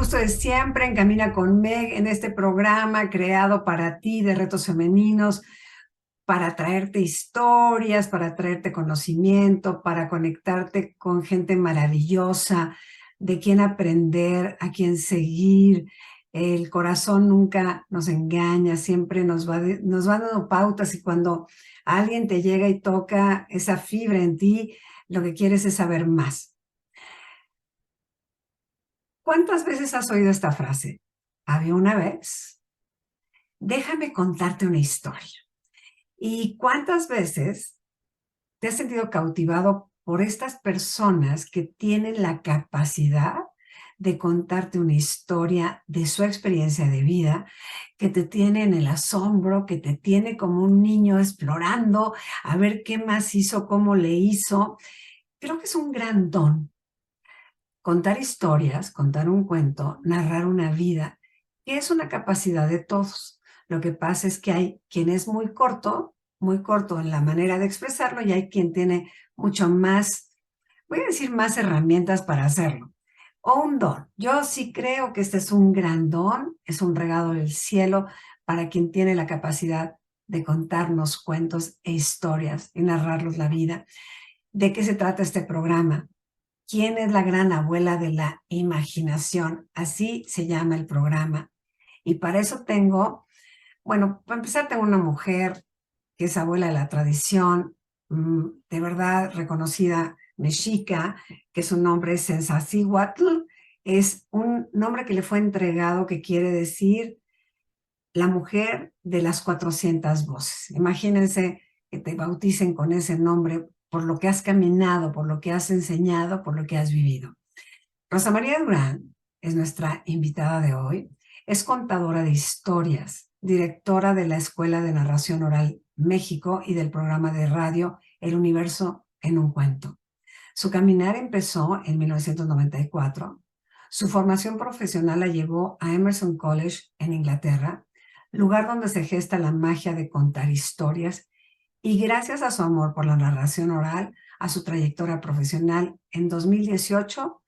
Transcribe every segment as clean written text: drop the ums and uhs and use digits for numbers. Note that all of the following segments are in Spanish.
gusto de siempre en Camina con Meg, en este programa creado para ti de retos femeninos, para traerte historias, para traerte conocimiento, para conectarte con gente maravillosa, de quien aprender, a quien seguir. El corazón nunca nos engaña, siempre nos va dando pautas, y cuando alguien te llega y toca esa fibra en ti, lo que quieres es saber más. ¿Cuántas veces has oído esta frase? Había una vez. Déjame contarte una historia. ¿Y cuántas veces te has sentido cautivado por estas personas que tienen la capacidad de contarte una historia de su experiencia de vida, que te tiene en el asombro, que te tiene como un niño explorando a ver qué más hizo, cómo le hizo? Creo que es un gran don. Contar historias, contar un cuento, narrar una vida, que es una capacidad de todos. Lo que pasa es que hay quien es muy corto en la manera de expresarlo, y hay quien tiene mucho más, voy a decir, más herramientas para hacerlo. O un don. Yo sí creo que este es un gran don, es un regalo del cielo para quien tiene la capacidad de contarnos cuentos e historias y narrarlos la vida. ¿De qué se trata este programa? ¿Quién es la gran abuela de la imaginación? Así se llama el programa. Y para eso tengo, bueno, para empezar, tengo una mujer que es abuela de la tradición, de verdad reconocida mexica, que su nombre es Sensacihuatl. Es un nombre que le fue entregado, que quiere decir la mujer de las 400 voces. Imagínense que te bauticen con ese nombre por lo que has caminado, por lo que has enseñado, por lo que has vivido. Rosa María Durán es nuestra invitada de hoy. Es contadora de historias, directora de la Escuela de Narración Oral México y del programa de radio El Universo en un Cuento. Su caminar empezó en 1994. Su formación profesional la llevó a Emerson College en Inglaterra, lugar donde se gesta la magia de contar historias, y gracias a su amor por la narración oral, a su trayectoria profesional, en 2018,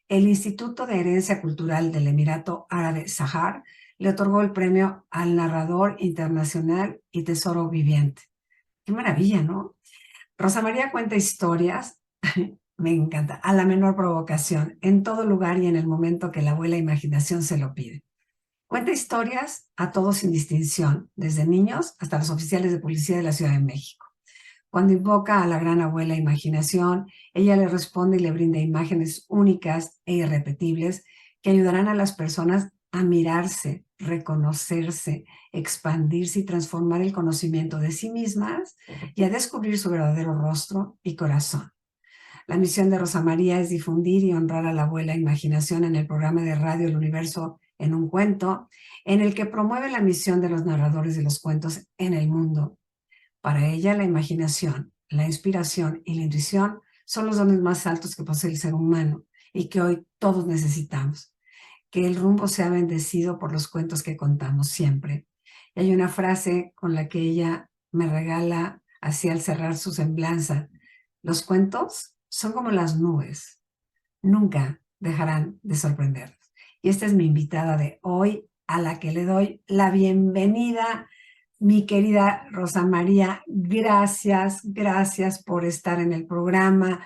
el Instituto de Herencia Cultural del Emirato Árabe Sahar le otorgó el premio al narrador internacional y tesoro viviente. ¡Qué maravilla!, ¿no? Rosa María cuenta historias, me encanta, a la menor provocación, en todo lugar y en el momento que la abuela imaginación se lo pide. Cuenta historias a todos sin distinción, desde niños hasta los oficiales de policía de la Ciudad de México. Cuando invoca a la gran abuela imaginación, ella le responde y le brinda imágenes únicas e irrepetibles que ayudarán a las personas a mirarse, reconocerse, expandirse y transformar el conocimiento de sí mismas, y a descubrir su verdadero rostro y corazón. La misión de Rosa María es difundir y honrar a la abuela imaginación en el programa de radio El Universo en un Cuento, en el que promueve la misión de los narradores de los cuentos en el mundo. Para ella, la imaginación, la inspiración y la intuición son los dones más altos que posee el ser humano y que hoy todos necesitamos. Que el rumbo sea bendecido por los cuentos que contamos siempre. Y hay una frase con la que ella me regala así al cerrar su semblanza: los cuentos son como las nubes, nunca dejarán de sorprendernos. Y esta es mi invitada de hoy, a la que le doy la bienvenida. Mi querida Rosa María, gracias por estar en el programa,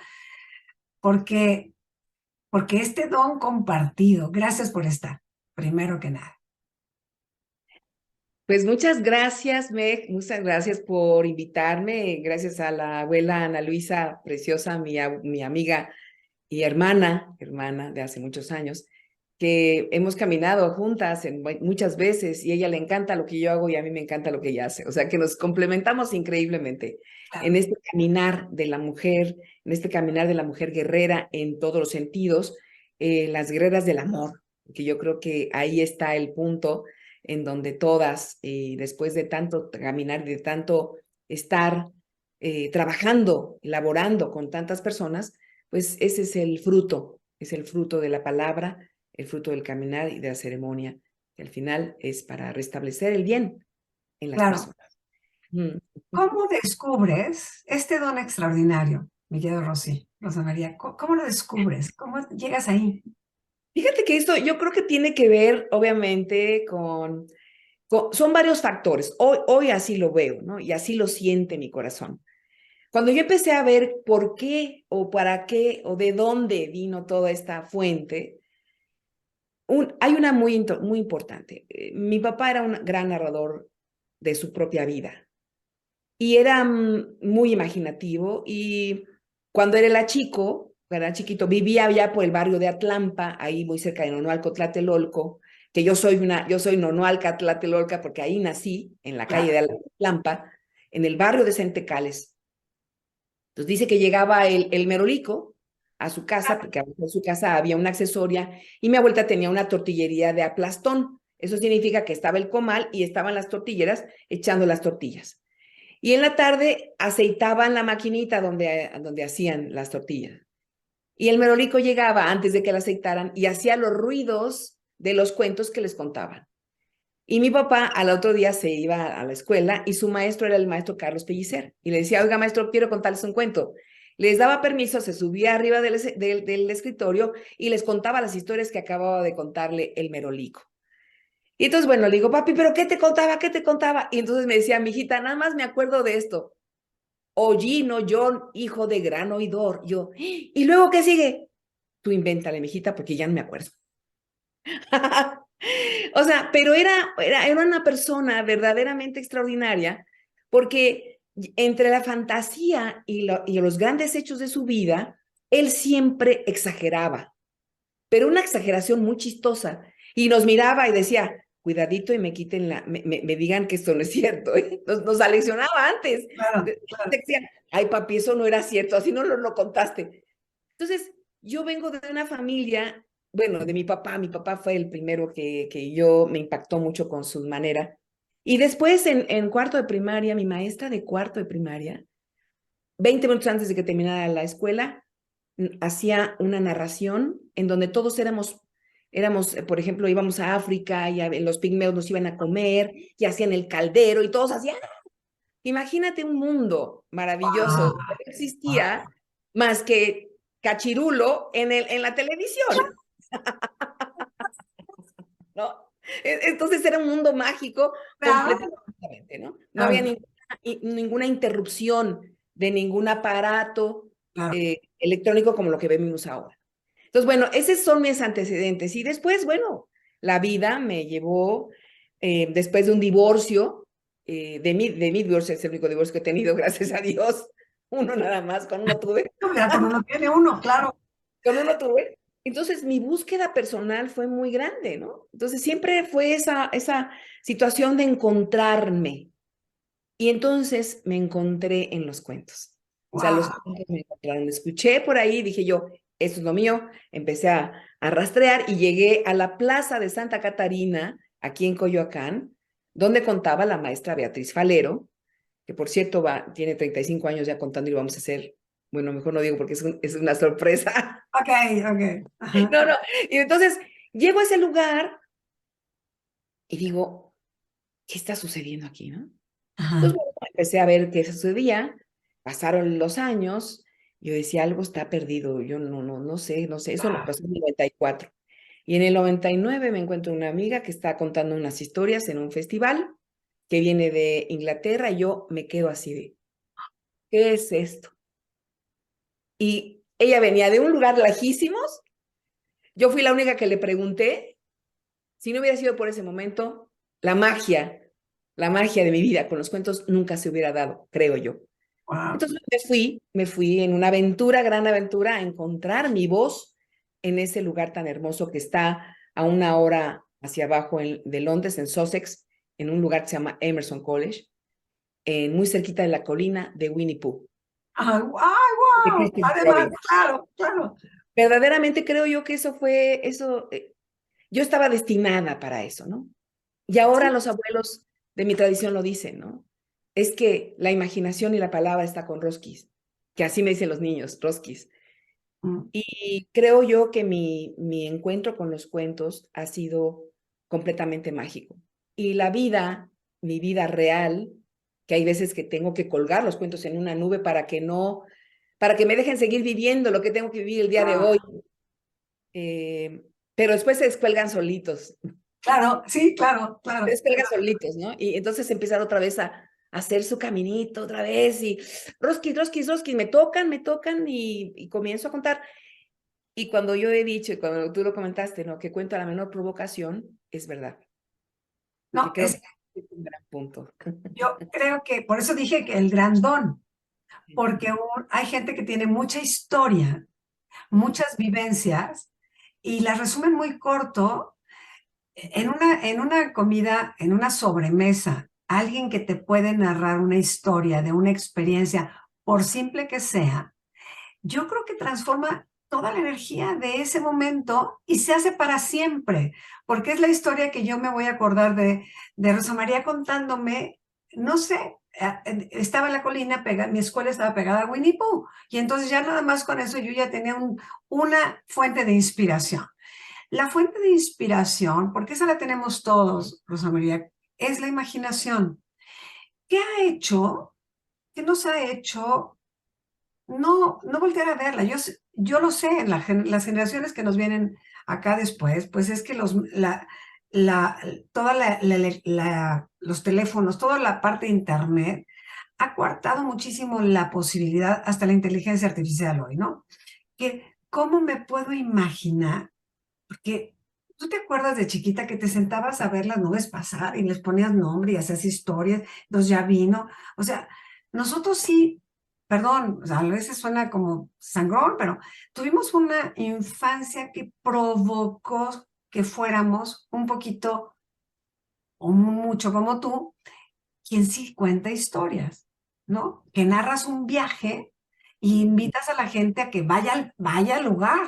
porque, porque este don compartido, gracias por estar, primero que nada. Pues muchas gracias, Meg, muchas gracias por invitarme, gracias a la abuela Ana Luisa, preciosa, mi amiga y hermana de hace muchos años, que hemos caminado juntas muchas veces, y a ella le encanta lo que yo hago y a mí me encanta lo que ella hace, o sea que nos complementamos increíblemente en este caminar de la mujer, en este caminar de la mujer guerrera en todos los sentidos, las guerreras del amor, que yo creo que ahí está el punto en donde todas, después de tanto caminar, de tanto estar trabajando, laborando con tantas personas, pues ese es el fruto de la palabra, el fruto del caminar y de la ceremonia, que al final es para restablecer el bien en las Claro. personas. Mm. ¿Cómo descubres este don extraordinario, mi querido Rosa María? ¿Cómo lo descubres? ¿Cómo llegas ahí? Fíjate que esto yo creo que tiene que ver, obviamente, son varios factores. Hoy así lo veo, ¿no? Y así lo siente mi corazón. Cuando yo empecé a ver por qué o para qué o de dónde vino toda esta fuente, hay una muy importante. Mi papá era un gran narrador de su propia vida y era muy imaginativo y cuando era chiquito, vivía allá por el barrio de Atlampa, ahí muy cerca de Nonualco, Tlatelolco, que yo soy Nonualca, Tlatelolca, porque ahí nací, en la calle Claro. de Atlampa, en el barrio de Centecales. Entonces dice que llegaba el merolico a su casa, porque en su casa había una accesoria, y mi abuelita tenía una tortillería de aplastón. Eso significa que estaba el comal y estaban las tortilleras echando las tortillas. Y en la tarde aceitaban la maquinita donde hacían las tortillas. Y el merolico llegaba antes de que la aceitaran y hacía los ruidos de los cuentos que les contaban. Y mi papá al otro día se iba a la escuela y su maestro era el maestro Carlos Pellicer. Y le decía, oiga, maestro, quiero contarles un cuento. Les daba permiso, se subía arriba del escritorio y les contaba las historias que acababa de contarle el merolico. Y entonces, bueno, le digo, papi, ¿pero qué te contaba? ¿Qué te contaba? Y entonces me decía, mijita, nada más me acuerdo de esto. Ollino, John, hijo de gran oidor. Yo, ¿y luego qué sigue? Tú invéntale, mijita, porque ya no me acuerdo. O sea, pero era una persona verdaderamente extraordinaria porque entre la fantasía y los grandes hechos de su vida, él siempre exageraba, pero una exageración muy chistosa. Y nos miraba y decía, cuidadito y me quiten me digan que esto no es cierto. ¿Eh? Nos aleccionaba antes. Claro, claro. Decían, ay papi, eso no era cierto, así no lo contaste. Entonces, yo vengo de una familia, bueno, de mi papá fue el primero que yo me impactó mucho con su manera. Y después en cuarto de primaria, mi maestra de cuarto de primaria, 20 minutos antes de que terminara la escuela, hacía una narración en donde todos por ejemplo, íbamos a África y los pigmeos nos iban a comer y hacían el caldero y todos hacían, imagínate un mundo maravilloso. Wow, No wow. existía más que cachirulo en la televisión, ¿no? Entonces era un mundo mágico Claro, completamente, ¿no? No había claro, ninguna interrupción de ningún aparato claro. electrónico como lo que vemos ahora. Entonces, bueno, esos son mis antecedentes. Y después, bueno, la vida me llevó, después de un divorcio, de mi divorcio, es el único divorcio que he tenido, gracias a Dios, uno nada más, con uno tuve, Mira, con uno tiene uno, claro. con uno tuve. Entonces, mi búsqueda personal fue muy grande, ¿no? Entonces, siempre fue esa situación de encontrarme. Y entonces me encontré en los cuentos. O sea, los Wow. cuentos me encontraron. Escuché por ahí, dije yo, esto es lo mío. Empecé a rastrear y llegué a la Plaza de Santa Catarina, aquí en Coyoacán, donde contaba la maestra Beatriz Falero, que por cierto tiene 35 años ya contando y lo vamos a hacer. Bueno, mejor no digo porque es una sorpresa. Ok, ok. Ajá, No, no. Y entonces llego a ese lugar y digo, ¿qué está sucediendo aquí, no? Entonces, ajá. bueno, empecé a ver qué sucedía, pasaron los años, yo decía, algo está perdido, yo no sé, eso me pasó en el 94. Y en el 99 me encuentro una amiga que está contando unas historias en un festival que viene de Inglaterra y yo me quedo así de, ¿qué es esto? Y ella venía de un lugar lejísimos, yo fui la única que le pregunté, si no hubiera sido por ese momento, la magia de mi vida con los cuentos nunca se hubiera dado, creo yo. Wow. Entonces me fui en una aventura, gran aventura, a encontrar mi voz en ese lugar tan hermoso que está a una hora hacia abajo de Londres, en Sussex, en un lugar que se llama Emerson College, muy cerquita de la colina de Winnie Pooh, Ajá. de Wow. Christopher Además, Robin. claro, claro. Verdaderamente creo yo que yo estaba destinada para eso, ¿no? Y ahora Sí. los abuelos de mi tradición lo dicen, ¿no? Es que la imaginación y la palabra está con Roskis, que así me dicen los niños, Roskis. Mm. Y creo yo que mi encuentro con los cuentos ha sido completamente mágico. Y la vida, mi vida real, que hay veces que tengo que colgar los cuentos en una nube para que me dejen seguir viviendo lo que tengo que vivir el día de Ah, hoy. pero después se descuelgan solitos. Claro, sí, claro, Se claro. descuelgan solitos, ¿no? Y entonces empiezan otra vez a hacer su caminito otra vez y rosquis, rosquis, rosquis, me tocan y comienzo a contar. Y cuando yo he dicho, y cuando tú lo comentaste, ¿no? Que cuento a la menor provocación, es verdad. Que No, creo que es un gran punto. yo creo que, por eso dije que el gran don, porque hay gente que tiene mucha historia, muchas vivencias, y las resumen muy corto en una comida, en una sobremesa. Alguien que te puede narrar una historia de una experiencia, por simple que sea, yo creo que transforma toda la energía de ese momento y se hace para siempre, porque es la historia que yo me voy a acordar de Rosa María contándome, no sé, estaba en la colina, mi escuela estaba pegada a Winnie Pooh, y entonces ya nada más con eso yo ya tenía una fuente de inspiración. La fuente de inspiración, porque esa la tenemos todos, Rosa María, es la imaginación. ¿Qué ha hecho? ¿Qué nos ha hecho no voltear a verla? Yo lo sé, las generaciones que nos vienen acá después, pues es que toda los teléfonos, toda la parte de internet ha coartado muchísimo la posibilidad, hasta la inteligencia artificial hoy, ¿no? Que, ¿cómo me puedo imaginar? Porque tú te acuerdas de chiquita que te sentabas a ver las nubes pasar y les ponías nombre y hacías historias, entonces ya vino. O sea, nosotros sí, perdón, o sea, a veces suena como sangrón, pero tuvimos una infancia que provocó que fuéramos un poquito o mucho como tú, quien sí cuenta historias, ¿no? Que narras un viaje y invitas a la gente a que vaya al lugar.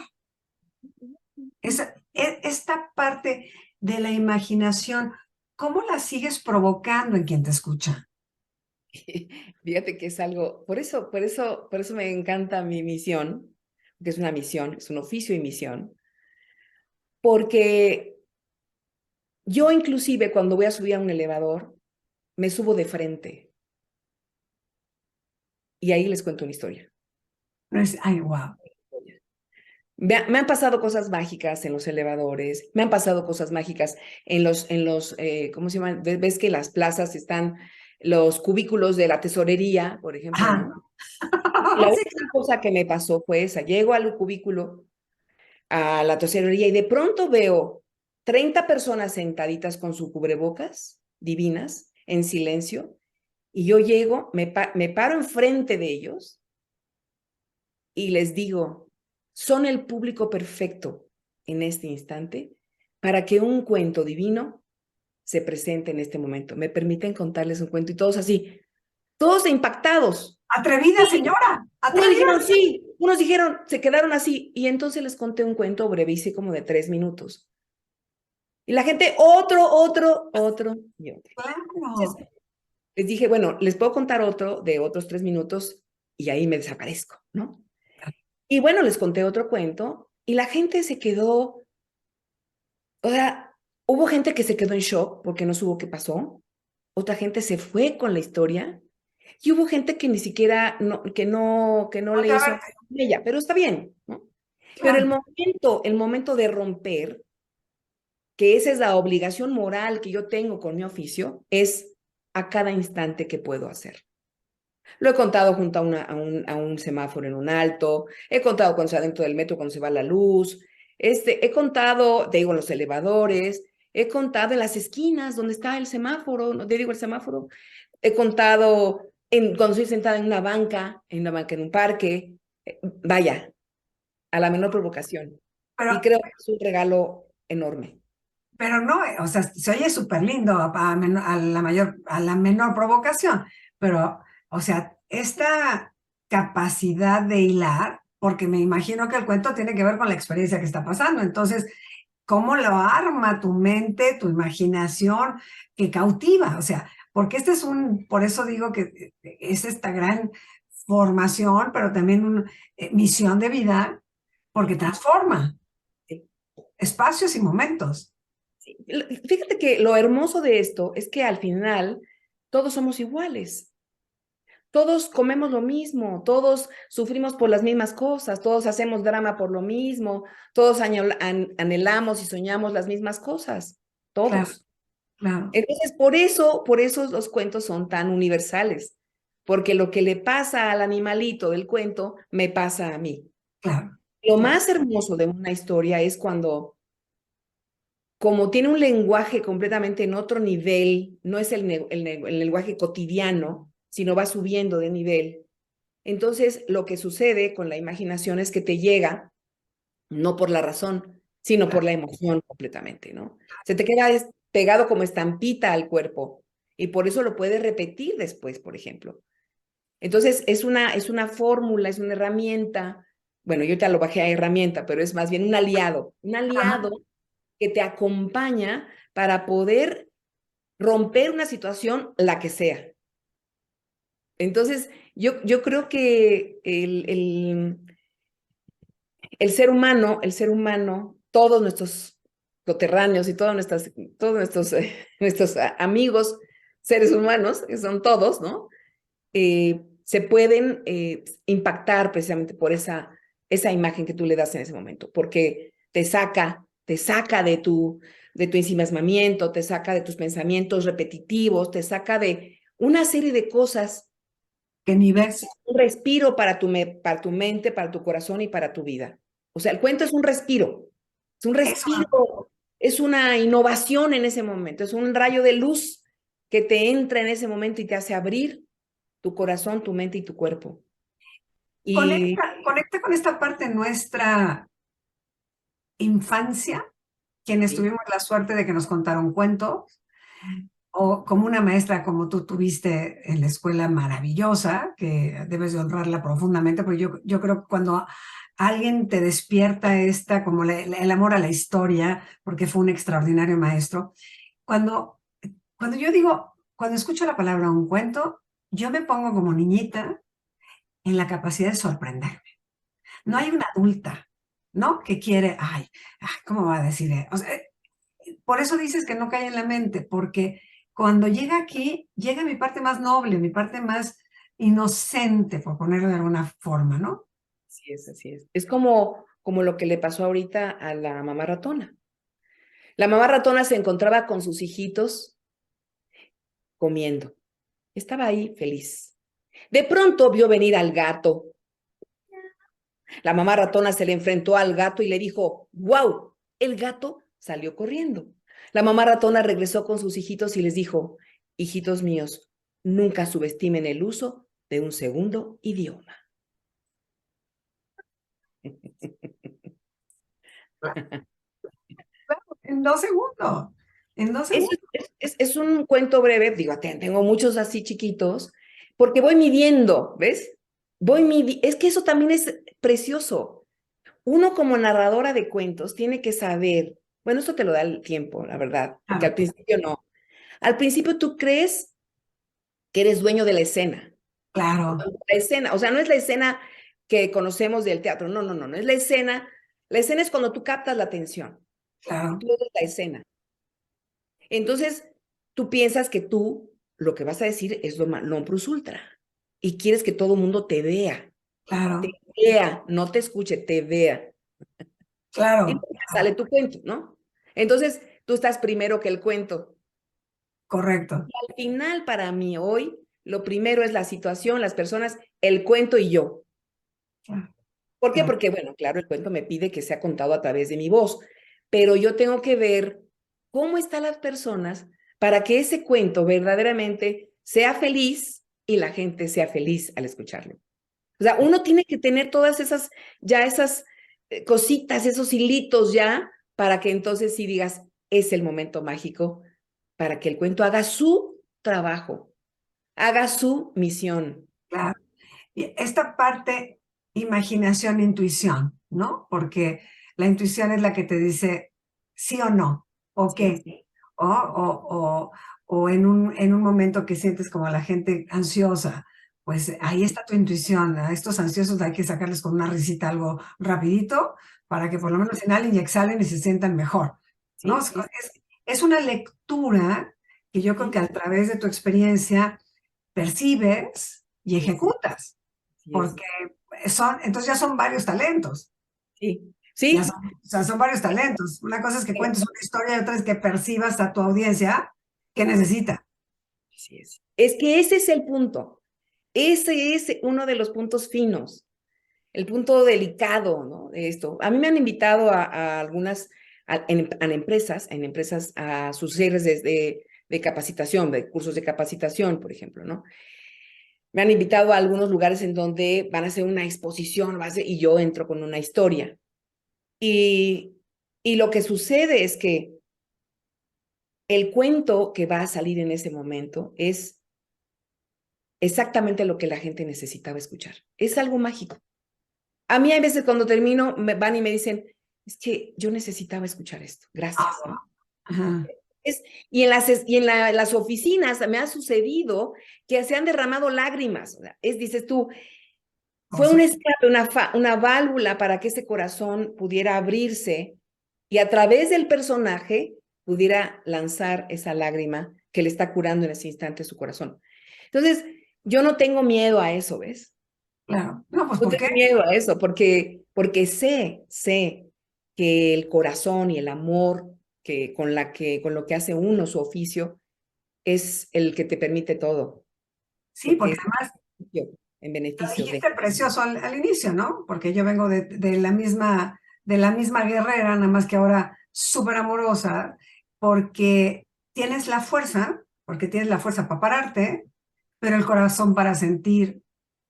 Esta parte de la imaginación, ¿cómo la sigues provocando en quien te escucha? Fíjate que es algo, por eso me encanta mi misión, que es una misión, es un oficio y misión, porque yo inclusive cuando voy a subir a un elevador, me subo de frente y ahí les cuento una historia. No es, ay, wow. Me han pasado cosas mágicas en los elevadores, me han pasado cosas mágicas ¿cómo se llaman? Ves que las plazas están los cubículos de la tesorería, por ejemplo, Ajá. ¿no? La Sí, última cosa que me pasó fue esa, llego al cubículo, a la tesorería y de pronto veo 30 personas sentaditas con su cubrebocas, divinas, en silencio, y yo llego, me paro enfrente de ellos y les digo, son el público perfecto en este instante para que un cuento divino se presente en este momento. Me permiten contarles un cuento y todos así, todos impactados. atrevida Sí. señora, Unos atrevida. dijeron sí, unos dijeron, se quedaron así y entonces les conté un cuento brevísimo como de 3 minutos. Y la gente, otro y otro. Claro. Entonces, les dije, bueno, les puedo contar otro de otros 3 minutos y ahí me desaparezco, ¿no? Y bueno, les conté otro cuento y la gente se quedó, o sea, hubo gente que se quedó en shock porque no supo qué pasó, otra gente se fue con la historia y hubo gente que ni siquiera, que no No le te hizo agarres, ella, pero está bien, ¿no? Pero claro. el momento de romper, que esa es la obligación moral que yo tengo con mi oficio, es a cada instante que puedo hacer. Lo he contado junto a un semáforo en un alto, he contado cuando se dentro del metro, cuando se va la luz, he contado, te digo, en los elevadores, he contado en las esquinas donde está el semáforo, no te digo el semáforo, he contado cuando estoy sentada en un parque, vaya, a la menor provocación. Pero, Y creo que es un regalo enorme. pero no, o sea, se oye súper lindo a la menor provocación, pero, o sea, esta capacidad de hilar, porque me imagino que el cuento tiene que ver con la experiencia que está pasando, entonces, ¿cómo lo arma tu mente, tu imaginación, que cautiva? O sea, porque por eso digo que es esta gran formación, pero también una misión de vida, porque transforma Sí, espacios y momentos. sí. Fíjate que lo hermoso de esto es que al final todos somos iguales. Todos comemos lo mismo, todos sufrimos por las mismas cosas, todos hacemos drama por lo mismo, todos anhelamos y soñamos las mismas cosas, Claro, todos. claro, Entonces, por eso los cuentos son tan universales, porque lo que le pasa al animalito del cuento me pasa a mí. claro, Lo claro. más hermoso de una historia es cuando, como tiene un lenguaje completamente en otro nivel, no es el lenguaje cotidiano, sino va subiendo de nivel. Entonces, lo que sucede con la imaginación es que te llega, no por la razón, sino por la emoción completamente, ¿no? Se te queda pegado como estampita al cuerpo y por eso lo puedes repetir después, por ejemplo. Entonces, es una fórmula, es una herramienta. Bueno, yo te lo bajé a herramienta, pero es más bien un Ajá. aliado que te acompaña para poder romper una situación, la que sea. Entonces, yo creo que el ser humano, todos nuestros coterráneos y todos nuestros, nuestros amigos, seres humanos, que son todos, ¿no? Se pueden impactar precisamente por esa imagen que tú le das en ese momento, porque te saca de tu ensimismamiento, te saca de tus pensamientos repetitivos, te saca de una serie de cosas Que ni y ves. un respiro para tu mente, para tu corazón y para tu vida. O sea, el cuento es un Eso, respiro, es una innovación en ese momento, es un rayo de luz que te entra en ese momento y te hace abrir tu corazón, tu mente y tu cuerpo. Y conecta con esta parte de nuestra infancia, quienes sí, tuvimos la suerte de que nos contaron cuentos, o como una maestra como tú tuviste en la escuela maravillosa, que debes de honrarla profundamente, porque yo creo que cuando alguien te despierta esta, como el amor a la historia, porque fue un extraordinario maestro, cuando, cuando yo digo, cuando escucho la palabra un cuento, yo me pongo como niñita en la capacidad de sorprender. No hay una adulta, ¿no? Que quiere, ay, ¿cómo va a decir? O sea, por eso dices que no cae en la mente, porque cuando llega aquí, llega mi parte más noble, mi parte más inocente, por ponerlo de alguna forma, ¿no? así es, así es. Es como lo que le pasó ahorita a la mamá ratona. La mamá ratona se encontraba con sus hijitos comiendo. Estaba ahí feliz. De pronto vio venir al gato. La mamá ratona se le enfrentó al gato y le dijo, ¡wow! El gato salió corriendo. La mamá ratona regresó con sus hijitos y les dijo, hijitos míos, nunca subestimen el uso de un segundo idioma. Claro, en 2 segundos, en dos Eso segundos. es un cuento breve, digo, tengo muchos así chiquitos, porque voy midiendo, ¿ves? Es que eso también es precioso. Uno como narradora de cuentos tiene que saber, bueno, esto te lo da el tiempo, la verdad, porque Claro, al principio no. Al principio tú crees que eres dueño de la escena. claro, La escena, o sea, no es la escena que conocemos del teatro, no, no, no, no es la escena. La escena es cuando tú captas la atención, claro, tú eres la escena. Entonces, tú piensas que tú lo que vas a decir es lo non plus ultra y quieres que todo el mundo te claro, vea, no te escuche, te vea. Y claro, luego sale tu cuento, ¿no? Entonces, tú estás primero que el cuento. correcto. Al final, para mí hoy, lo primero es la situación, las personas, el cuento y yo. Claro, ¿Por qué? claro, Porque, bueno, claro, el cuento me pide que sea contado a través de mi voz, pero yo tengo que ver cómo están las personas para que ese cuento verdaderamente sea feliz y la gente sea feliz al escucharlo. O sea, uno tiene que tener todas esas, ya esas cositas, esos hilitos ya, para que entonces sí digas, es el momento mágico para que el cuento haga su trabajo, haga su misión. claro. Y esta parte, imaginación, intuición, ¿no? Porque la intuición es la que te dice sí o no, o Sí, qué, o en un momento que sientes como a la gente ansiosa, pues ahí está tu intuición. A estos ansiosos hay que sacarles con una risita algo rapidito para que por lo sí, menos inhalen y exhalen y se sientan mejor, ¿no? sí, sí, Es una lectura que yo creo sí, que a través de tu experiencia percibes y ejecutas, Sí es. porque entonces ya son varios talentos. Sí, Ya sí, son, o sea, son varios talentos. Una cosa es que cuentes una historia y otra es que percibas a tu audiencia que necesita. así es. Es que ese es el punto. Ese es uno de los puntos finos, el punto delicado, ¿no? De esto. A mí me han invitado a algunas, en empresas, a sus series de capacitación, de cursos de capacitación, por ejemplo, ¿no? Me han invitado a algunos lugares en donde van a hacer una exposición, y yo entro con una historia. Y, y lo que sucede es que el cuento que va a salir en ese momento es exactamente lo que la gente necesitaba escuchar. Es algo mágico. A mí hay veces cuando termino, van y me dicen, es que yo necesitaba escuchar esto. Gracias, ¿no? Ajá. Es, las oficinas me ha sucedido que se han derramado lágrimas. Dices tú, Por fue un supuesto. escape, una válvula para que ese corazón pudiera abrirse y a través del personaje pudiera lanzar esa lágrima que le está curando en ese instante su corazón. Entonces, yo no tengo miedo a eso, ¿ves? Claro. No, pues No ¿por qué? tengo miedo a eso, porque sé que el corazón y el amor con lo que hace uno su oficio es el que te permite todo, Sí, porque porque es además en lo beneficio de. dijiste precioso al inicio, ¿no? Porque yo vengo de la misma guerrera, nada más que ahora súper amorosa, porque porque tienes la fuerza para pararte, pero el corazón para sentir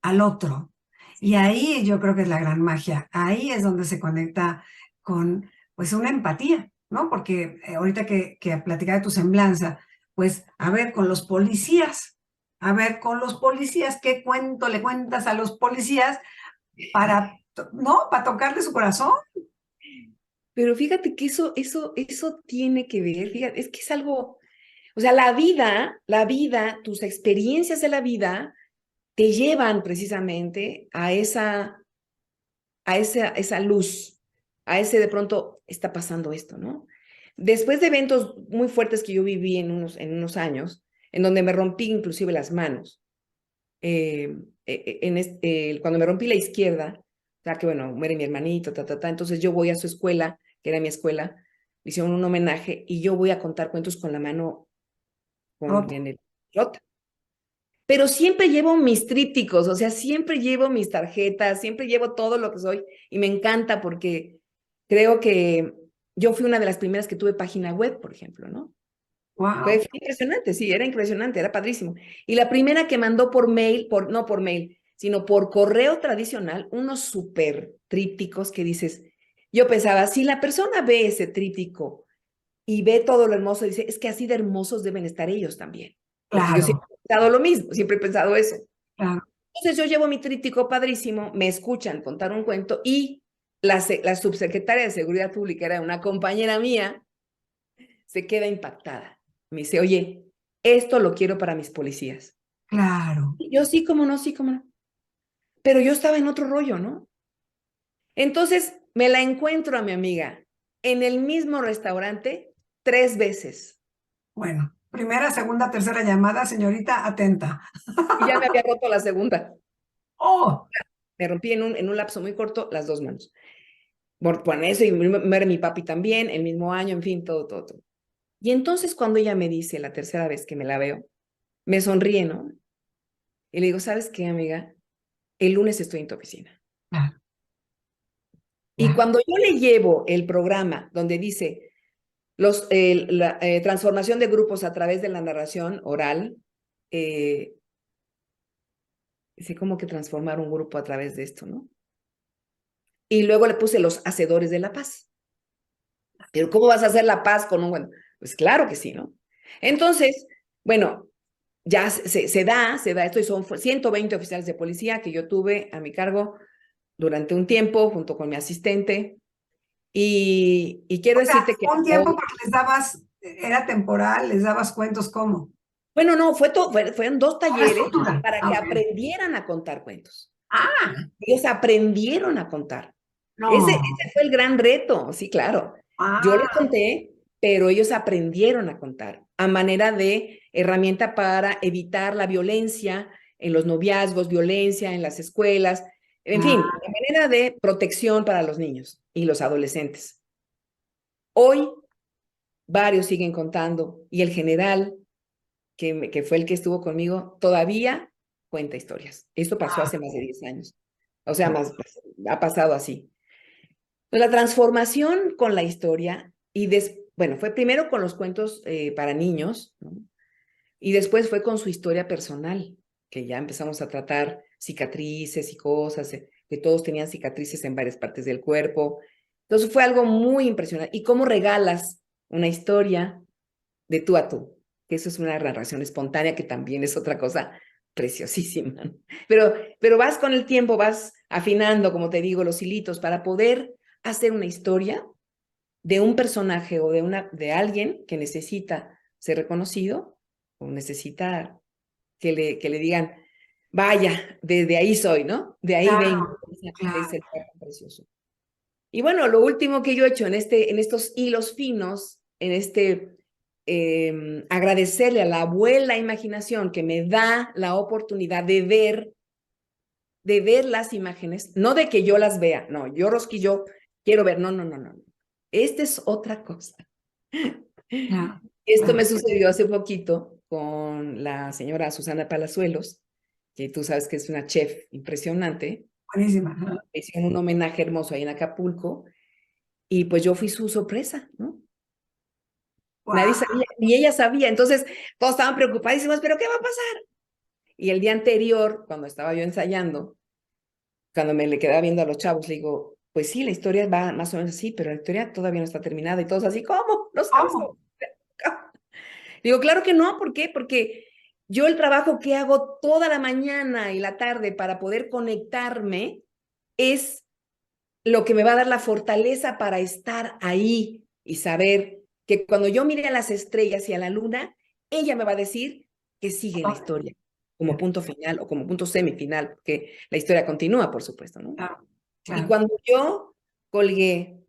al otro. Y Sí. ahí yo creo que es la gran magia. Ahí es donde se conecta con, pues, una empatía, ¿no? Porque ahorita que platicaba de tu semblanza, pues, a ver, con los policías, a ver, con los policías, ¿qué cuento le cuentas a los policías no, para tocarle su corazón? Pero fíjate que eso tiene que ver, fíjate, es que es algo, o sea, la vida, tus experiencias de la vida te llevan precisamente a esa luz, a ese de pronto está pasando esto, ¿no? Después de eventos muy fuertes que yo viví en unos años, en donde me rompí inclusive las manos, cuando me rompí la izquierda, o sea, que bueno, muere mi hermanito, entonces yo voy a su escuela, que era mi escuela, le hicieron un homenaje y yo voy a contar cuentos con la mano Rota. en el rota. Pero siempre llevo mis trípticos, o sea, siempre llevo mis tarjetas, siempre llevo todo lo que soy y me encanta porque creo que yo fui una de las primeras que tuve página web, por ejemplo, ¿no? Fue Wow. impresionante, sí, era impresionante, era padrísimo. Y la primera que mandó por mail, no por mail, sino por correo tradicional, unos súper trípticos que dices, yo pensaba, si la persona ve ese tríptico y ve todo lo hermoso, dice, es que así de hermosos deben estar ellos también. Porque yo Claro, siempre he pensado lo mismo, siempre he pensado eso. claro. Entonces yo llevo mi tríptico padrísimo, me escuchan contar un cuento y la subsecretaria de Seguridad Pública era una compañera mía, se queda impactada. Me dice, oye, esto lo quiero para mis policías. Claro. Y yo sí, cómo no, sí, cómo no. Pero yo estaba en otro rollo, ¿no? Entonces me la encuentro a mi amiga en el mismo restaurante 3 veces. Bueno, primera, segunda, tercera llamada, señorita, atenta. Y ya me había roto la segunda. Oh, Me rompí en un lapso muy corto las dos manos. Por eso, y muere mi papi también, el mismo año, en fin, todo, todo, todo. Y entonces cuando ella me dice la tercera vez que me la veo, me sonríe, ¿no? Y le digo, ¿sabes qué, amiga? El lunes estoy en tu oficina. claro, Y claro. cuando yo le llevo el programa donde dice la transformación de grupos a través de la narración oral, eh, dice, ¿cómo que transformar un grupo a través de esto, no? Y luego le puse los hacedores de la paz. Pero ¿cómo vas a hacer la paz con un bueno? Pues claro que sí, ¿no? Entonces, bueno, ya se da esto y son 120 oficiales de policía que yo tuve a mi cargo durante un tiempo junto con mi asistente y quiero O sea, decirte que un tiempo hoy, porque era temporal, les dabas cuentos cómo. bueno, no, fueron dos Una talleres estructura. para Ah, que ok. aprendieran a contar cuentos. Ah, Ellos aprendieron a contar. no. Ese fue el gran reto, sí, claro. Yo les Ah, conté, pero ellos aprendieron a contar a manera de herramienta para evitar la violencia en los noviazgos, violencia en las escuelas, en fin, Claro. la manera de protección para los niños y los adolescentes. Hoy varios siguen contando y el general, que fue el que estuvo conmigo, todavía cuenta historias. Esto pasó hace más de 10 años. O sea, ha pasado así. La transformación con la historia bueno, fue primero con los cuentos para niños, ¿no? Y después fue con su historia personal, que ya empezamos a tratar cicatrices y cosas, que todos tenían cicatrices en varias partes del cuerpo. Entonces fue algo muy impresionante. ¿Y cómo regalas una historia de tú a tú? Que eso es una narración espontánea, que también es otra cosa preciosísima, ¿no? Pero vas con el tiempo, vas afinando, como te digo, los hilitos para poder hacer una historia de un personaje o de alguien que necesita ser reconocido o necesita que le digan, vaya, de ahí soy, ¿no? De ahí vengo, Claro, de claro. ese lugar tan precioso. Y bueno, lo último que yo he hecho en estos hilos finos, agradecerle a la abuela imaginación que me da la oportunidad de ver las imágenes, no de que yo las vea, no, yo Rosquillo quiero ver, no, no, no, no. Esta es otra cosa. Claro, Esto me claro. sucedió hace poquito con la señora Susana Palazuelos, que tú sabes que es una chef impresionante. Buenísima. Ajá. Hicieron un homenaje hermoso ahí en Acapulco y pues yo fui su sorpresa, ¿no? Nadie Guau, sabía, ni ella sabía. Entonces todos estaban preocupadísimos, ¿pero qué va a pasar? Y el día anterior, cuando estaba yo ensayando, cuando me le quedaba viendo a los chavos, le digo, pues sí, la historia va más o menos así, pero la historia todavía no está terminada. Y todos así, ¿cómo? No sabes ¿cómo? cómo. Digo, claro que no, ¿por qué? Porque yo el trabajo que hago toda la mañana y la tarde para poder conectarme es lo que me va a dar la fortaleza para estar ahí y saber que cuando yo mire a las estrellas y a la luna, ella me va a decir que sigue la historia como punto final o como punto semifinal, porque la historia continúa, por supuesto, ¿no? Claro, Y claro. cuando yo colgué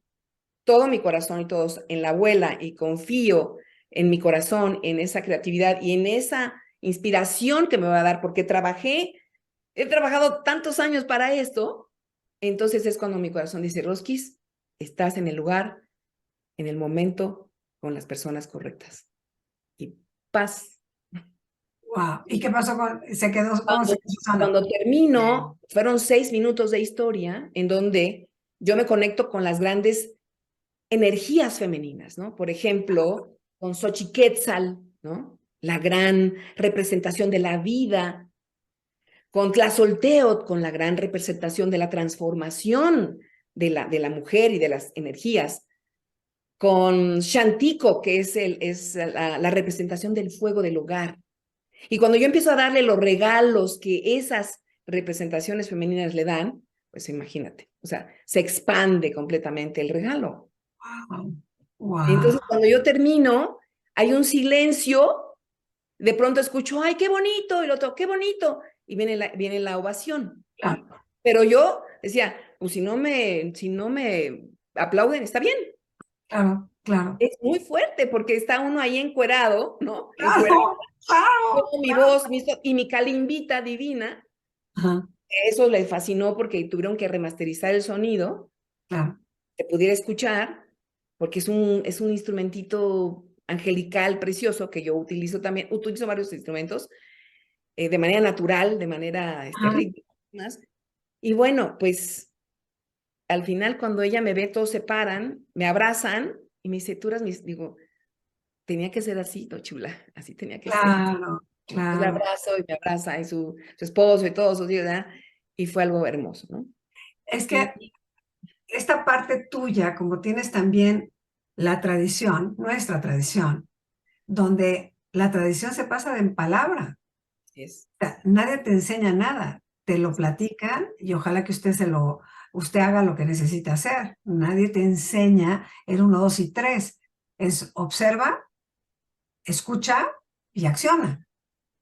todo mi corazón y todos en la abuela y confío en mi corazón, en esa creatividad y en esa inspiración que me va a dar, porque he trabajado tantos años para esto, entonces es cuando mi corazón dice, Rosquis, estás en el lugar, en el momento, con las personas correctas. Y paz. Wow. ¿Y qué pasó se quedó, cómo se Cuando, quedó Susana? cuando termino, fueron 6 minutos de historia en donde yo me conecto con las grandes energías femeninas, ¿no? Por ejemplo, con Xochiquetzal, ¿no? La gran representación de la vida, con Tlazolteotl, con la gran representación de la transformación de la mujer y de las energías, con Shantico, que es la representación del fuego del hogar. Y cuando yo empiezo a darle los regalos que esas representaciones femeninas le dan, pues imagínate, o sea, se expande completamente el regalo. Wow. Wow. Entonces, cuando yo termino, hay un silencio, de pronto escucho, ay, qué bonito, y el otro, qué bonito, y viene la ovación, ¿no? Claro, Pero yo decía, pues si no me aplauden, está bien. claro, claro. Es muy fuerte porque está uno ahí encuerado, ¿no? Encuerado, Claro, claro, con mi claro. voz y mi calimbita divina. Ajá, Eso les fascinó porque tuvieron que remasterizar el sonido, claro. se pudiera escuchar, porque es un instrumentito angelical precioso que yo utilizo también, utilizo varios instrumentos de manera natural, de manera Ajá, rítmica. Y bueno, pues al final cuando ella me ve, todos se paran, me abrazan y me dice, tú eras mis, digo, tenía que ser así, no chula, así tenía que ser. claro, Entonces la claro. abrazo y me abraza y su esposo y todos sus hijos, ¿verdad? Y fue algo hermoso, ¿no? Es Y, que esta parte tuya, como tienes también la tradición, nuestra tradición, donde la tradición se pasa de en palabra. es, O sea, nadie te enseña nada, te lo platican y ojalá que usted haga lo que necesita hacer. Nadie te enseña el uno, 2 y 3. Es observa, escucha y acciona.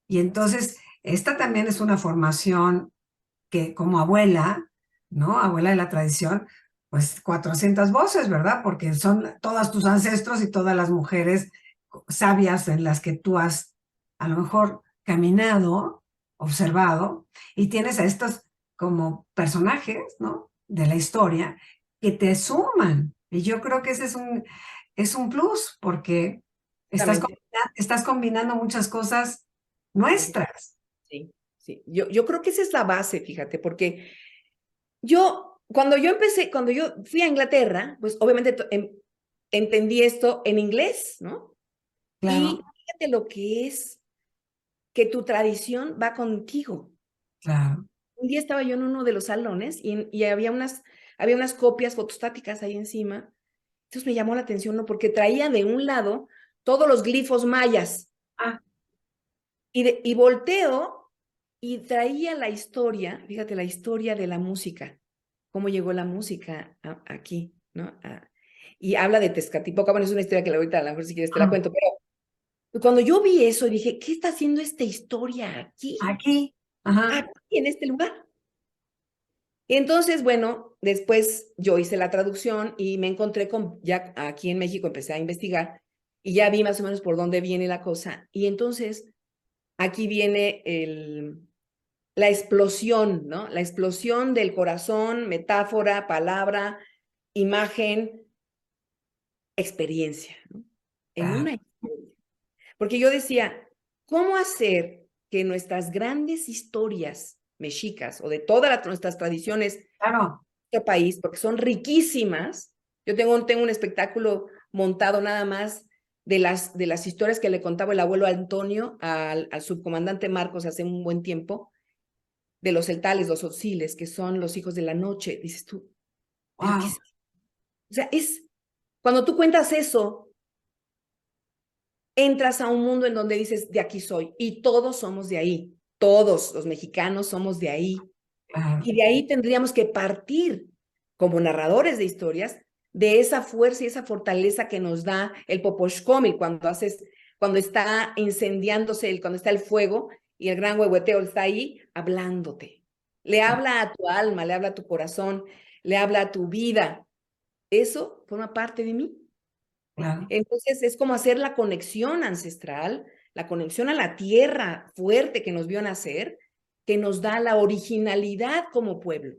Y entonces, esta también es una formación que como abuela, ¿no? Abuela de la tradición, pues 400 voces, ¿verdad? Porque son todas tus ancestros y todas las mujeres sabias en las que tú has a lo mejor caminado observado y tienes a estos como personajes, ¿no? De la historia que te suman. Y yo creo que ese es un plus porque Exactamente. estás combinando muchas cosas Sí, nuestras. sí, sí. Yo creo que esa es la base, fíjate, porque cuando yo fui a Inglaterra, pues obviamente entendí esto en inglés, ¿no? Claro, Y fíjate lo que es que tu tradición va contigo. claro. Un día estaba yo en uno de los salones y había unas copias fotostáticas ahí encima. Entonces me llamó la atención, ¿no? Porque traía de un lado todos los glifos mayas Ah, y volteo y traía la historia, fíjate, la historia de la música, cómo llegó la música aquí, ¿no? Y habla de Tezcatlipoca. Bueno, es una historia que ahorita a lo mejor si quieres te la ah, cuento, pero cuando yo vi eso dije, ¿qué está haciendo esta historia aquí? aquí. Ajá. Aquí, en este lugar. Entonces, bueno, después yo hice la traducción y me encontré con, ya aquí en México empecé a investigar y ya vi más o menos por dónde viene la cosa. Y entonces aquí viene la explosión, ¿no? La explosión del corazón, metáfora, palabra, imagen, experiencia, ¿no? En Claro, una historia. Porque yo decía, ¿cómo hacer que nuestras grandes historias mexicas o de todas nuestras tradiciones claro. país, porque son riquísimas? Yo tengo un espectáculo montado nada más de las historias que le contaba el abuelo Antonio al subcomandante Marcos hace un buen tiempo, de los celtales, los osiles, que son los hijos de la noche. Dices tú, ¿pero qué es? Wow. O sea, cuando tú cuentas eso, entras a un mundo en donde dices, de aquí soy, y todos somos de ahí, todos los mexicanos somos de ahí. Claro. Y de ahí tendríamos que partir como narradores de historias de esa fuerza y esa fortaleza que nos da el Poposhkomil cuando está incendiándose, cuando está el fuego y el gran huehueteo está ahí hablándote. Le habla a tu alma, le habla a tu corazón, le habla a tu vida. Eso forma parte de mí. Claro. Entonces es como hacer la conexión ancestral, la conexión a la tierra fuerte que nos vio nacer, que nos da la originalidad como pueblo.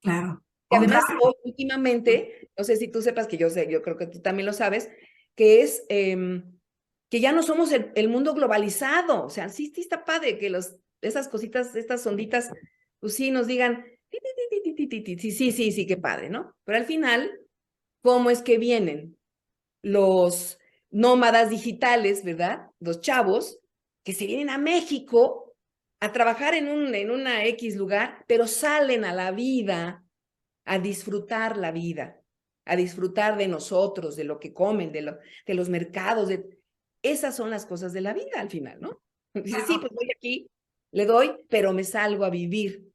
Claro. Que además, Honrar. hoy últimamente, no sé si tú sepas que yo sé, yo creo que tú también lo sabes, que es que ya no somos el mundo globalizado. O sea, sí, sí está padre que esas cositas, estas onditas, pues sí nos digan, ti, ti, ti, ti, ti, ti, sí, sí, sí, sí, qué padre, ¿no? Pero al final, ¿cómo es que vienen los nómadas digitales, ¿verdad? Los chavos que se vienen a México a trabajar en una X lugar, pero salen a la vida a disfrutar la vida, a disfrutar de nosotros, de lo que comen, de los mercados, esas son las cosas de la vida al final, ¿no? Dice, sí, Claro. pues voy aquí, le doy, pero me salgo a vivir.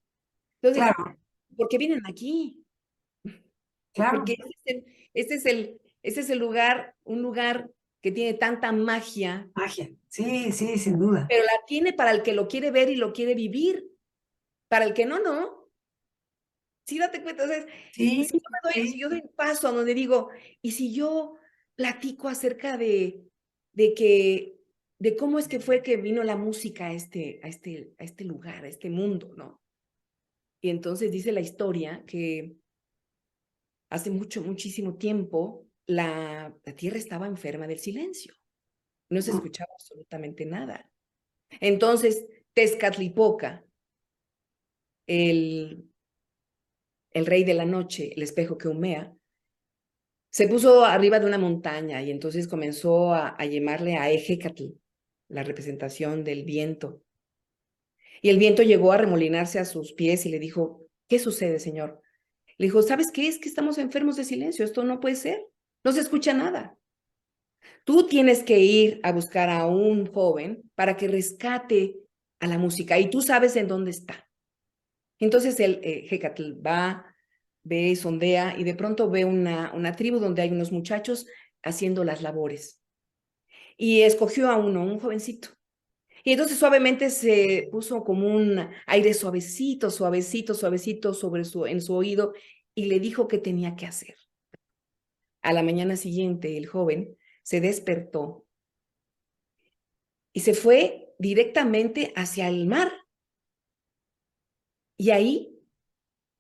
Entonces, Claro. ¿por qué vienen aquí? Claro. Porque este es el lugar, un lugar que tiene tanta magia, Magia. Sí, sí, sin duda. pero la tiene para el que lo quiere ver y lo quiere vivir. Para el que no, no. Sí, date cuenta, o sea, Sí, si sí. yo doy un paso a donde digo, y si yo platico acerca de cómo es que fue que vino la música a este lugar, a este mundo, ¿no? Y entonces dice la historia que hace muchísimo tiempo la tierra estaba enferma del silencio, no se Mm, escuchaba absolutamente nada. Entonces, Tezcatlipoca, el, el rey de la noche, el espejo que humea, se puso arriba de una montaña y entonces comenzó a llamarle a Ejecatl, la representación del viento. Y el viento llegó a remolinarse a sus pies y le dijo, ¿qué sucede, señor? Le dijo, ¿sabes qué? Es que estamos enfermos de silencio, esto no puede ser, no se escucha nada. Tú tienes que ir a buscar a un joven para que rescate a la música y tú sabes en dónde está. Entonces el Hecatl va, ve, sondea y de pronto ve una tribu donde hay unos muchachos haciendo las labores. Y escogió a uno, un jovencito. Y entonces suavemente se puso como un aire suavecito, suavecito, suavecito en su oído y le dijo qué tenía que hacer. A la mañana siguiente, el joven se despertó y se fue directamente hacia el mar. Y ahí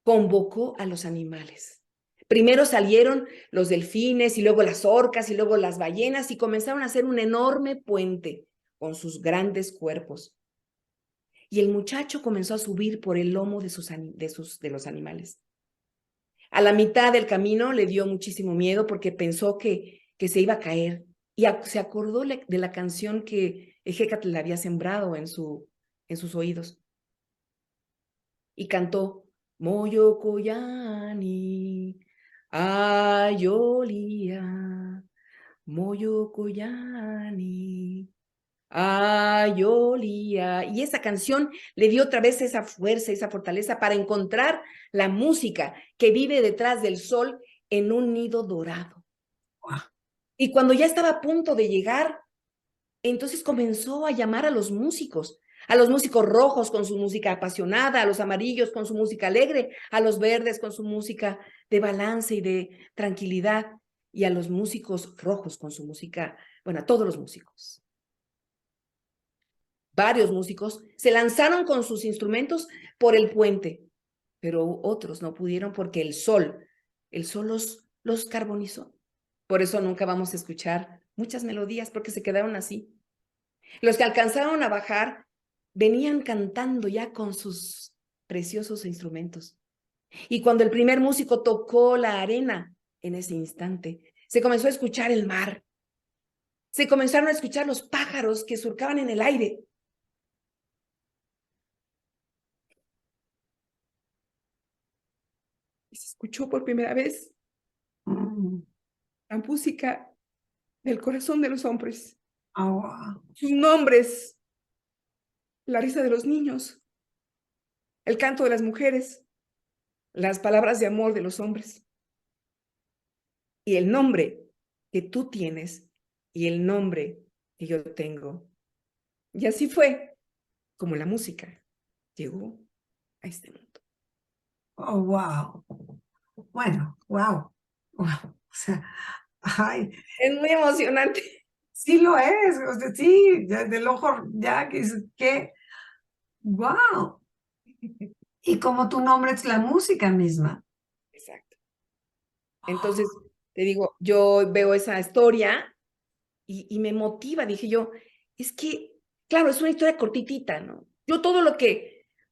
convocó a los animales. Primero salieron los delfines y luego las orcas y luego las ballenas y comenzaron a hacer un enorme puente con sus grandes cuerpos. Y el muchacho comenzó a subir por el lomo de los animales. A la mitad del camino le dio muchísimo miedo porque pensó que se iba a caer y se acordó de la canción que Ejecatl le había sembrado en sus oídos. Y cantó, Moyo Koyani, Ayolía, Moyo Koyani, Ayolía. Y esa canción le dio otra vez esa fuerza, esa fortaleza para encontrar la música que vive detrás del sol en un nido dorado. Y cuando ya estaba a punto de llegar, entonces comenzó a llamar a los músicos rojos con su música apasionada, a los amarillos con su música alegre, a los verdes con su música de balance y de tranquilidad, y a los músicos rojos con su música, bueno, a todos los músicos. Varios músicos se lanzaron con sus instrumentos por el puente, pero otros no pudieron porque el sol los carbonizó. Por eso nunca vamos a escuchar muchas melodías porque se quedaron así. Los que alcanzaron a bajar venían cantando ya con sus preciosos instrumentos. Y cuando el primer músico tocó la arena, en ese instante, se comenzó a escuchar el mar. Se comenzaron a escuchar los pájaros que surcaban en el aire. Y se escuchó por primera vez la música del corazón de los hombres. Sus nombres, la risa de los niños, el canto de las mujeres, las palabras de amor de los hombres. Y el nombre que tú tienes y el nombre que yo tengo. Y así fue como la música llegó a este mundo. Oh, wow. Bueno, wow. Wow. O sea, ay, Es muy emocionante. sí lo es. O sea, sí, ya del ojo, ya que, wow. Y como tu nombre es la música misma. Exacto. Entonces, te digo, yo veo esa historia y me motiva. Dije yo, es que, claro, es una historia cortitita, ¿no? Yo todo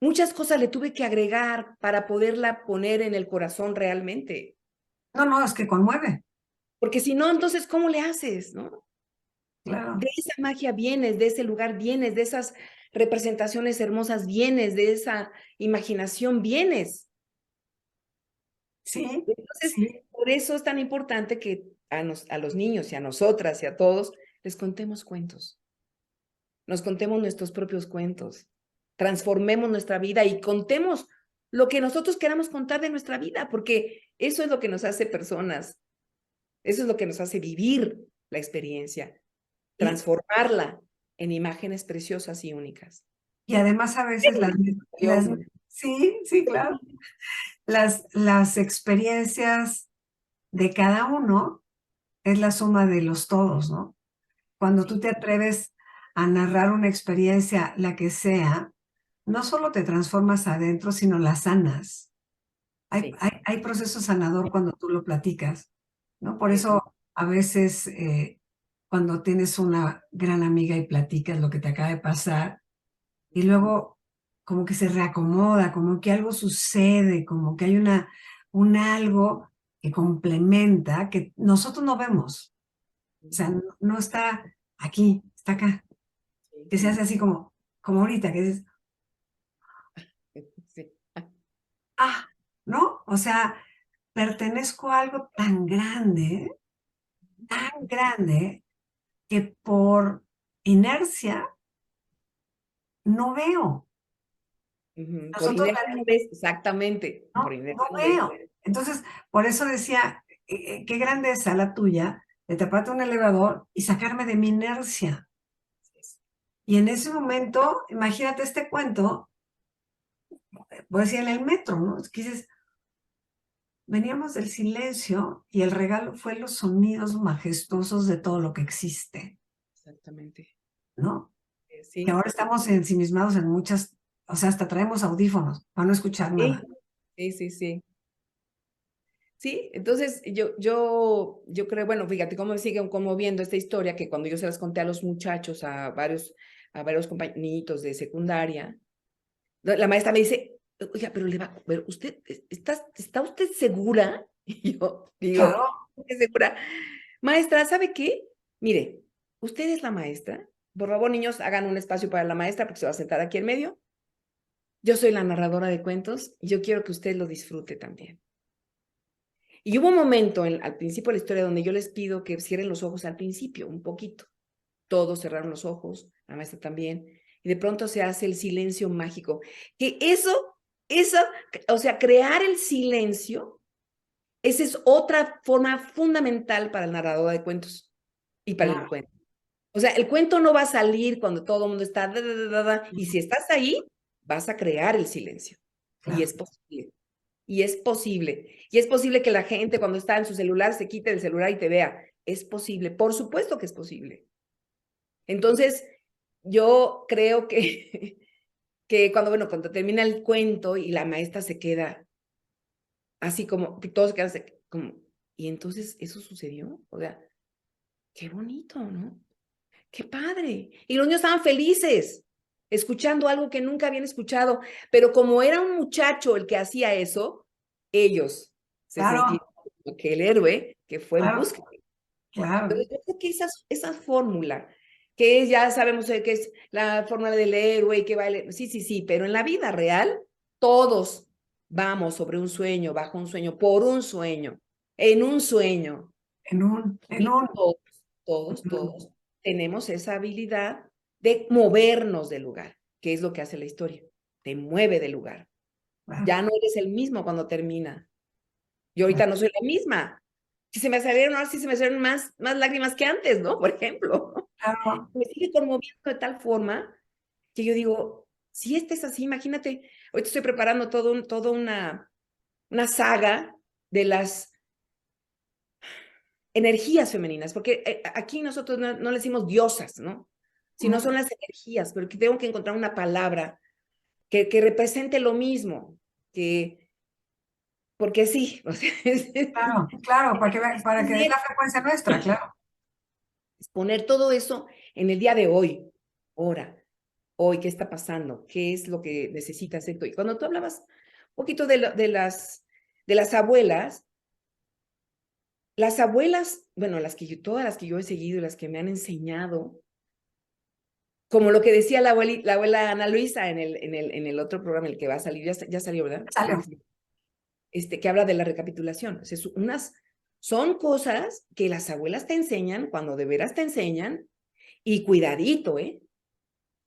muchas cosas le tuve que agregar para poderla poner en el corazón realmente. No, no, es que conmueve. Porque si no, entonces, ¿cómo le haces, no? Claro. De esa magia vienes, de ese lugar vienes, de esas representaciones hermosas vienes, de esa imaginación vienes. Sí, Entonces, sí. por eso es tan importante que a los niños y a nosotras y a todos les contemos cuentos. Nos contemos nuestros propios cuentos. Transformemos nuestra vida y contemos lo que nosotros queramos contar de nuestra vida, porque eso es lo que nos hace personas. Eso es lo que nos hace vivir la experiencia, Y, transformarla en imágenes preciosas y únicas. y además a veces sí, sí, claro. Las experiencias de cada uno es la suma de los todos, ¿no? Cuando tú te atreves a narrar una experiencia, la que sea, no solo te transformas adentro, sino la sanas. Sí, Hay proceso sanador cuando tú lo platicas, ¿no? Por sí, eso a veces cuando tienes una gran amiga y platicas lo que te acaba de pasar y luego como que se reacomoda, como que algo sucede, como que hay un algo que complementa, que nosotros no vemos. O sea, no está aquí, está acá. Que se hace así como ahorita, que dices, sí, ah, ¿no? O sea, pertenezco a algo tan grande, que por inercia no veo. Por Nosotros inercia no ves, exactamente, por no inercia no ves. veo. Entonces, por eso decía, qué grandeza la tuya de taparte un elevador y sacarme de mi inercia. Y en ese momento, imagínate este cuento, voy a decir en el metro, ¿no? Es que dices, veníamos del silencio y el regalo fue los sonidos majestuosos de todo lo que existe, Exactamente. ¿no? Que Sí, ahora estamos ensimismados en muchas o sea, hasta traemos audífonos para no escuchar nada. Sí. Sí, entonces yo creo, bueno, fíjate cómo me sigue conmoviendo esta historia que cuando yo se las conté a los muchachos, a varios compañeritos de secundaria, la maestra me dice, oiga, pero usted, ¿está usted segura? Y yo digo, Claro, ¿qué segura? Maestra, ¿sabe qué? Mire, usted es la maestra. Por favor, niños, hagan un espacio para la maestra porque se va a sentar aquí en medio. Yo soy la narradora de cuentos y yo quiero que usted lo disfrute también. Y hubo un momento al principio de la historia donde yo les pido que cierren los ojos al principio, un poquito. Todos cerraron los ojos, la maestra también, y de pronto se hace el silencio mágico. Que eso, o sea, crear el silencio, esa es otra forma fundamental para el narrador de cuentos y para el claro. cuento. O sea, el cuento no va a salir cuando todo el mundo está, y si estás ahí, vas a crear el silencio. Y Claro. es posible. Y es posible. Y es posible que la gente cuando está en su celular se quite el celular y te vea. Es posible. Por supuesto que es posible. Entonces, yo creo que, que cuando termina el cuento y la maestra se queda así como, que todos quedan como, y entonces eso sucedió. O sea, qué bonito, ¿no? Qué padre. Y los niños estaban felices, escuchando algo que nunca habían escuchado. Pero como era un muchacho el que hacía eso, ellos se sentían Claro, como que el héroe que fue en claro, busca. claro. Pero yo creo que esa fórmula, que ya sabemos que es la fórmula del héroe y que vale, sí, pero en la vida real, todos vamos sobre un sueño, bajo un sueño, por un sueño, en un sueño. En Y un, todos tenemos esa habilidad de movernos del lugar, que es lo que hace la historia. Te mueve del lugar. claro, Ya no eres el mismo cuando termina. Yo ahorita claro, no soy la misma. Si se me salieron, ahora sí se me salieron más lágrimas que antes, ¿no? Por ejemplo. claro. Me sigue conmoviendo de tal forma que yo digo, si este es así, imagínate, ahorita estoy preparando toda una saga de las energías femeninas, porque aquí nosotros no le decimos diosas, ¿no? Sino son Mm, las energías, pero que tengo que encontrar una palabra que represente lo mismo, porque sí, o sea, claro, claro, para que dé la frecuencia nuestra, claro. es poner todo eso en el día de hoy, ahora, hoy, ¿qué está pasando? ¿Qué es lo que necesitas esto? Y cuando tú hablabas un poquito de las abuelas, bueno, todas las que yo he seguido y las que me han enseñado, como lo que decía la abuela Ana Luisa en el otro programa, el que va a salir, ya salió, ¿verdad? Creo que Salió. sí. Que habla de la recapitulación. O sea, son cosas que las abuelas te enseñan cuando de veras te enseñan, y cuidadito,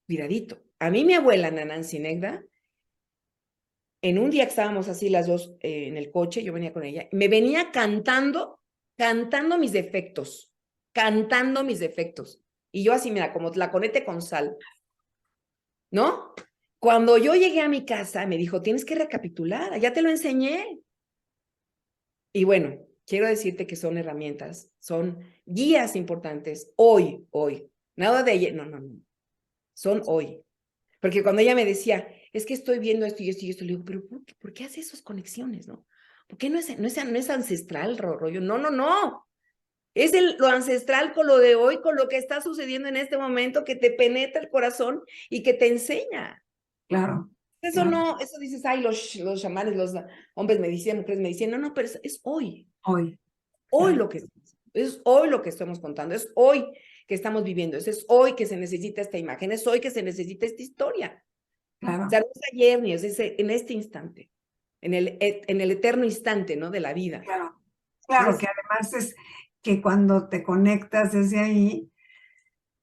cuidadito. A mí mi abuela, Nanansi Negra, en un día que estábamos así las dos en el coche, yo venía con ella, me venía cantando mis defectos. Y yo así, mira, como la conete con sal, ¿no? Cuando yo llegué a mi casa, me dijo, tienes que recapitular, ya te lo enseñé. Y bueno, quiero decirte que son herramientas, son guías importantes hoy. Nada de ella, no, son hoy. Porque cuando ella me decía, es que estoy viendo esto y esto y esto, le digo, pero ¿por qué hace esas conexiones, no? ¿Por qué no es ancestral, rollo? No. Es lo ancestral con lo de hoy, con lo que está sucediendo en este momento, que te penetra el corazón y que te enseña. Claro, Eso claro. no, eso dices, ay, los chamanes, los hombres me decían, mujeres me decían, no, pero es hoy. Hoy, Hoy claro, lo que es hoy lo que estamos contando, es hoy que estamos viviendo, es hoy que se necesita esta imagen, es hoy que se necesita esta historia. O sea, claro, no es ayer ni es en este instante, en el eterno instante, ¿no? De la vida. claro. Claro, que Entonces, además es que cuando te conectas desde ahí,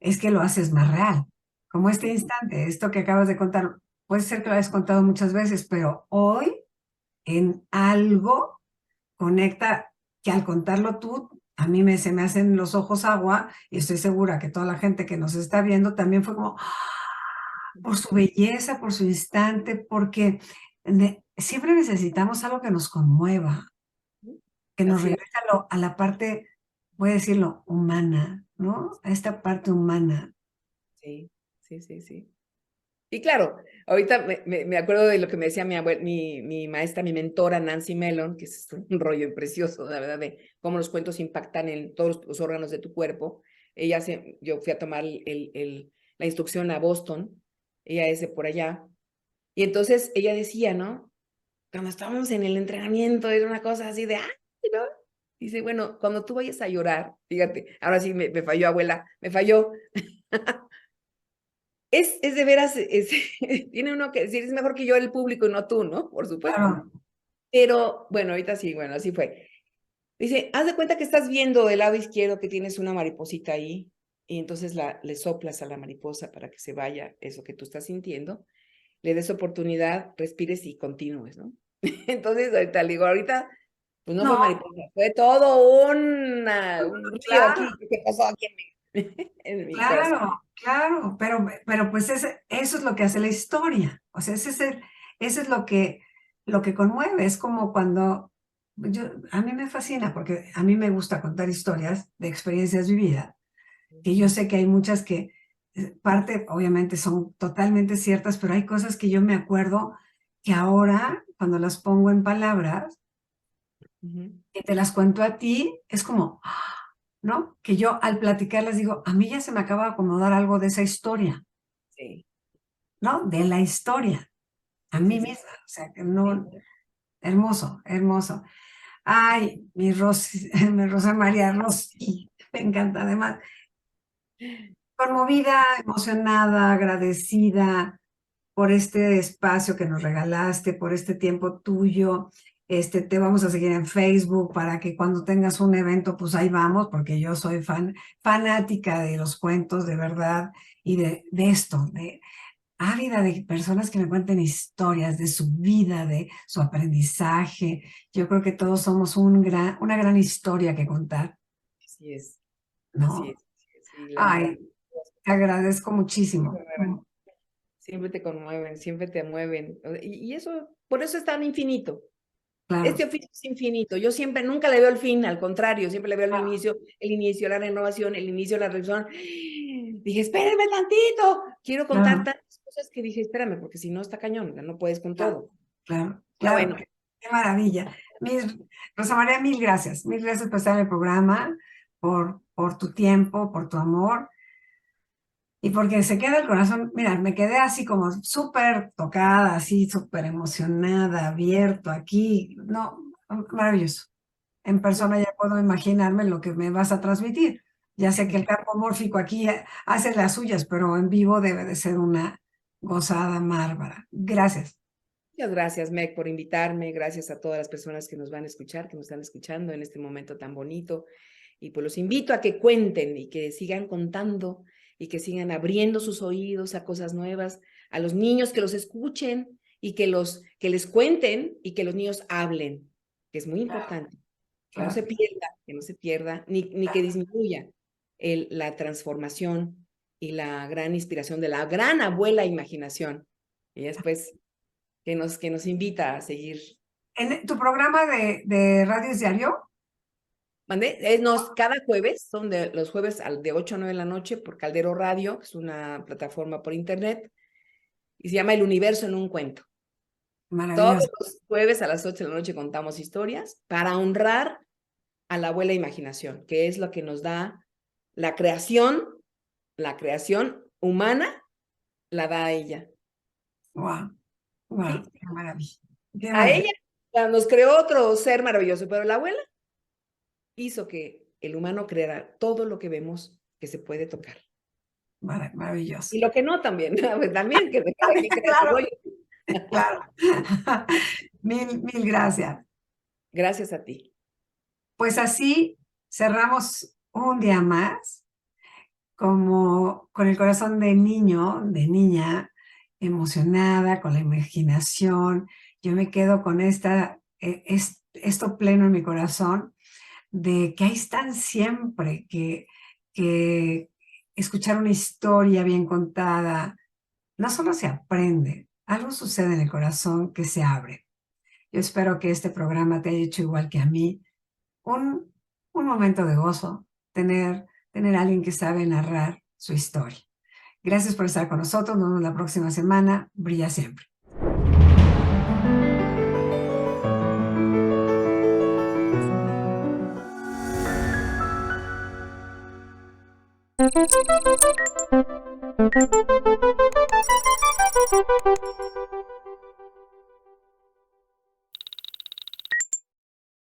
es que lo haces más real. Como este sí, instante, esto que acabas de contar, puede ser que lo hayas contado muchas veces, pero hoy en algo conecta que al contarlo tú, a mí se me hacen los ojos agua y estoy segura que toda la gente que nos está viendo también fue como por su belleza, por su instante, porque siempre necesitamos algo que nos conmueva, que nos así es. regrese a la parte, voy a decirlo, humana, ¿no? A esta parte humana. Sí. Y claro, ahorita me acuerdo de lo que me decía mi maestra, mi mentora, Nancy Mellon, que es un rollo precioso, la verdad, de cómo los cuentos impactan en todos los órganos de tu cuerpo. Yo fui a tomar la instrucción a Boston, ella es de por allá, y entonces ella decía, ¿no? Cuando estábamos en el entrenamiento, era una cosa así de, ¡ay, ¿no? Dice, bueno, cuando tú vayas a llorar, fíjate, ahora sí me falló, abuela, me falló. Es de veras, tiene uno que decir, es mejor que yo el público y no tú, ¿no? Por supuesto. Claro. Pero bueno, ahorita sí, bueno, así fue. Dice, haz de cuenta que estás viendo del lado izquierdo que tienes una mariposita ahí y entonces le soplas a la mariposa para que se vaya eso que tú estás sintiendo, le des oportunidad, respires y continúes, ¿no? Entonces, ahorita le digo, ahorita, pues no fue No, mariposa, fue todo un río claro, aquí que pasó aquí en mi corazón. claro, claro, pero pues eso es lo que hace la historia. O sea, eso es lo que conmueve. Es como cuando a mí me fascina porque a mí me gusta contar historias de experiencias vividas, que yo sé que hay muchas que parte, obviamente, son totalmente ciertas, pero hay cosas que yo me acuerdo que ahora, cuando las pongo en palabras, que te las cuento a ti, es como, ¿no? Que yo al platicarlas digo, a mí ya se me acaba de acomodar algo de esa historia, Sí, ¿no? De la historia, a sí, mí sí, sí. misma. O sea, que Sí. no, hermoso, hermoso. Ay, mi Rosy, mi Rosa María Rosy, me encanta. Además, conmovida, emocionada, agradecida por este espacio que nos regalaste, por este tiempo tuyo. Te vamos a seguir en Facebook para que cuando tengas un evento, pues ahí vamos, porque yo soy fanática de los cuentos, de verdad, y de esto, ávida de personas que me cuenten historias de su vida, de su aprendizaje. Yo creo que todos somos una gran historia que contar, Así es, así ¿no? es. Sí, Ay, te agradezco muchísimo. siempre te conmueven, siempre te mueven. Y eso, por eso es tan infinito. Claro, Este oficio es infinito. Yo siempre, nunca le veo el fin, al contrario, siempre le veo claro, el inicio, la renovación, el inicio, la revisión. Dije, espérenme tantito, quiero contar claro, tantas cosas que dije, espérame, porque si no está cañón, no puedes con claro, todo. claro, Pero claro. bueno, Qué maravilla. Rosa María, mil gracias por estar en el programa, por tu tiempo, por tu amor y porque se queda el corazón. Mira, me quedé así como súper tocada, así súper emocionada, abierto aquí. No, maravilloso. En persona ya puedo imaginarme lo que me vas a transmitir. Ya sé que el campo mórfico aquí hace las suyas, pero en vivo debe de ser una gozada bárbara. Gracias. muchas gracias, Meg, por invitarme. Gracias a todas las personas que nos van a escuchar, que nos están escuchando en este momento tan bonito. Y pues los invito a que cuenten y que sigan contando y que sigan abriendo sus oídos a cosas nuevas, a los niños que los escuchen y que les cuenten y que los niños hablen, que es muy importante, Claro, que no se pierda, ni que disminuya la transformación y la gran inspiración de la gran abuela imaginación. Y después que nos invita a seguir. en tu programa de radio es diario. ¿Mande? Cada jueves, son los jueves de 8 a 9 de la noche por Caldero Radio, que es una plataforma por internet, y se llama El Universo en un Cuento. Todos Maravilloso. los jueves a las 8 de la noche contamos historias para honrar a la abuela imaginación, que es lo que nos da la la creación humana, la da a ella. Wow, wow, ¿Sí? qué maravilla. Qué A maravilla. ella nos creó otro ser maravilloso, pero la abuela hizo que el humano creara todo lo que vemos que se puede tocar. Maravilloso. Y lo que no también, también que cada quien crea su Claro, rollo. claro. Mil gracias. Gracias a ti. Pues así cerramos un día más, como con el corazón de niño, de niña, emocionada, con la imaginación. Yo me quedo con esto pleno en mi corazón, de que ahí están siempre, que escuchar una historia bien contada, no solo se aprende, algo sucede en el corazón que se abre. Yo espero que este programa te haya hecho igual que a mí, un, un momento de gozo, tener a alguien que sabe narrar su historia. Gracias por estar con nosotros. Nos vemos la próxima semana. Brilla siempre.